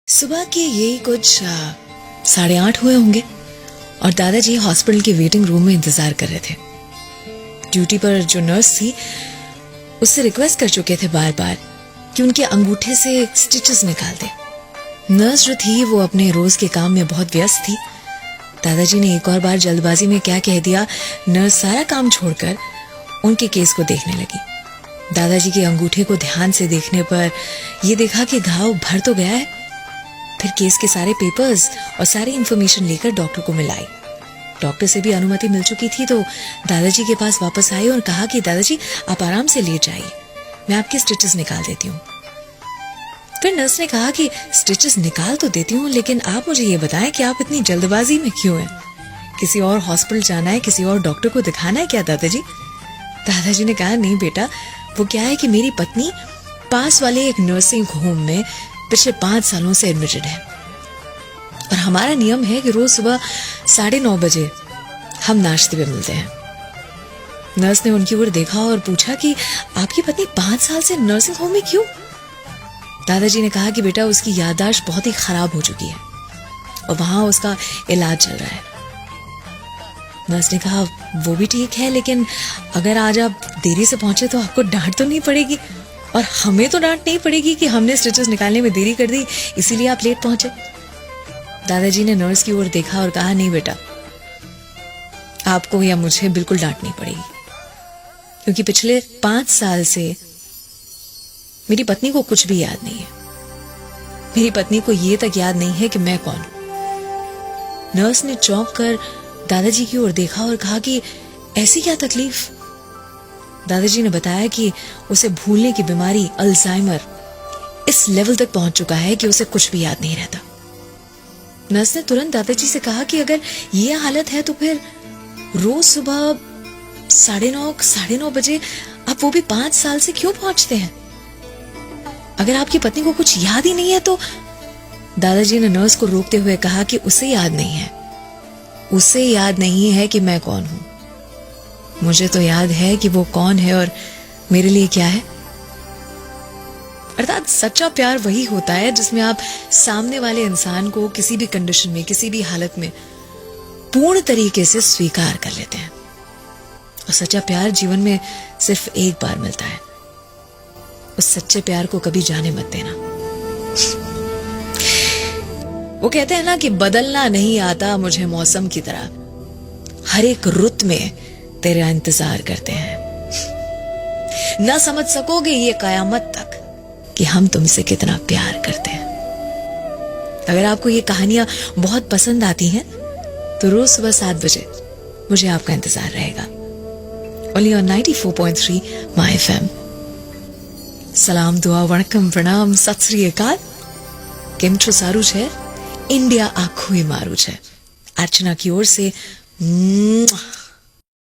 सुबह के यही कुछ 8:30 हुए होंगे और दादाजी हॉस्पिटल के वेटिंग रूम में इंतजार कर रहे थे। ड्यूटी पर जो नर्स थी उससे रिक्वेस्ट कर चुके थे बार बार कि उनके अंगूठे से स्टिचेस निकाल दे। नर्स जो थी वो अपने रोज के काम में बहुत व्यस्त थी। दादाजी ने एक और बार जल्दबाजी में क्या कह दिया, नर्स सारा काम छोड़कर उनके केस को देखने लगी। दादाजी के अंगूठे को ध्यान से देखने पर यह देखा कि घाव भर तो गया है। फिर केस के सारे पेपर्स और सारी इंफॉर्मेशन लेकर डॉक्टर को मिलाई। डॉक्टर से भी अनुमति मिल चुकी थी तो दादाजी के पास वापस आई और कहा कि दादाजी आप आराम से लेट जाइए, मैं आपके स्टिचेस निकाल देती हूँ। फिर नर्स ने कहा कि स्टिचेस निकाल तो देती हूँ, लेकिन आप मुझे ये बताएं कि आप इतनी जल्दबाजी में क्यों हैं? किसी और हॉस्पिटल जाना है, किसी और डॉक्टर को दिखाना है क्या दादाजी? दादाजी ने कहा नहीं बेटा, वो क्या है कि मेरी पत्नी पास वाले एक नर्सिंग होम में पिछले 5 सालों से एडमिटेड है और हमारा नियम है कि रोज सुबह 9:30 बजे हम नाश्ते पे मिलते हैं। नर्स ने उनकी ओर देखा और पूछा कि आपकी पत्नी 5 साल से नर्सिंग होम में क्यों? दादाजी ने कहा कि बेटा उसकी याददाश्त बहुत ही खराब हो चुकी है और वहां उसका इलाज चल रहा है। नर्स ने कहा वो भी ठीक है, लेकिन अगर आज आप देरी से पहुंचे तो आपको डांट तो नहीं पड़ेगी? और हमें तो डांट नहीं पड़ेगी कि हमने स्टिचेस निकालने में देरी कर दी, इसीलिए आप लेट पहुंचे। दादाजी ने नर्स की ओर देखा और कहा नहीं बेटा, आपको या मुझे बिल्कुल डांट नहीं पड़ेगी, क्योंकि पिछले 5 साल से मेरी पत्नी को कुछ भी याद नहीं है। मेरी पत्नी को ये तक याद नहीं है कि मैं कौन हूं। नर्स ने चौंक कर दादाजी की ओर देखा और कहा कि ऐसी क्या तकलीफ? दादाजी ने बताया कि उसे भूलने की बीमारी अल्जाइमर इस लेवल तक पहुंच चुका है कि उसे कुछ भी याद नहीं रहता। नर्स ने तुरंत दादाजी से कहा कि अगर ये हालत है तो फिर रोज सुबह 9:30 बजे आप वो भी 5 साल से क्यों पहुंचते हैं? अगर आपकी पत्नी को कुछ याद ही नहीं है तो दादाजी ने नर्स को रोकते हुए कहा कि उसे याद नहीं है, उसे याद नहीं है कि मैं कौन हूं। मुझे तो याद है कि वो कौन है और मेरे लिए क्या है। अर्थात सच्चा प्यार वही होता है जिसमें आप सामने वाले इंसान को किसी भी कंडीशन में, किसी भी हालत में पूर्ण तरीके से स्वीकार कर लेते हैं। और सच्चा प्यार जीवन में सिर्फ एक बार मिलता है। उस सच्चे प्यार को कभी जाने मत देना। वो कहते हैं ना कि बदलना नहीं आता मुझे मौसम की तरह, हर एक रुत में तेरा इंतजार करते हैं। ना समझ सकोगे ये कयामत तक कि हम तुमसे कितना प्यार करते हैं। अगर आपको ये कहानियां बहुत पसंद आती हैं तो रोज सुबह 7 बजे मुझे आपका इंतजार रहेगा। Only on 94.3 my FM. सलाम, दुआ, वणकम, प्रणाम, सत श्री अकाल। केम छो? सारू छे? इंडिया आखुं मारू छे। अर्चना की ओर से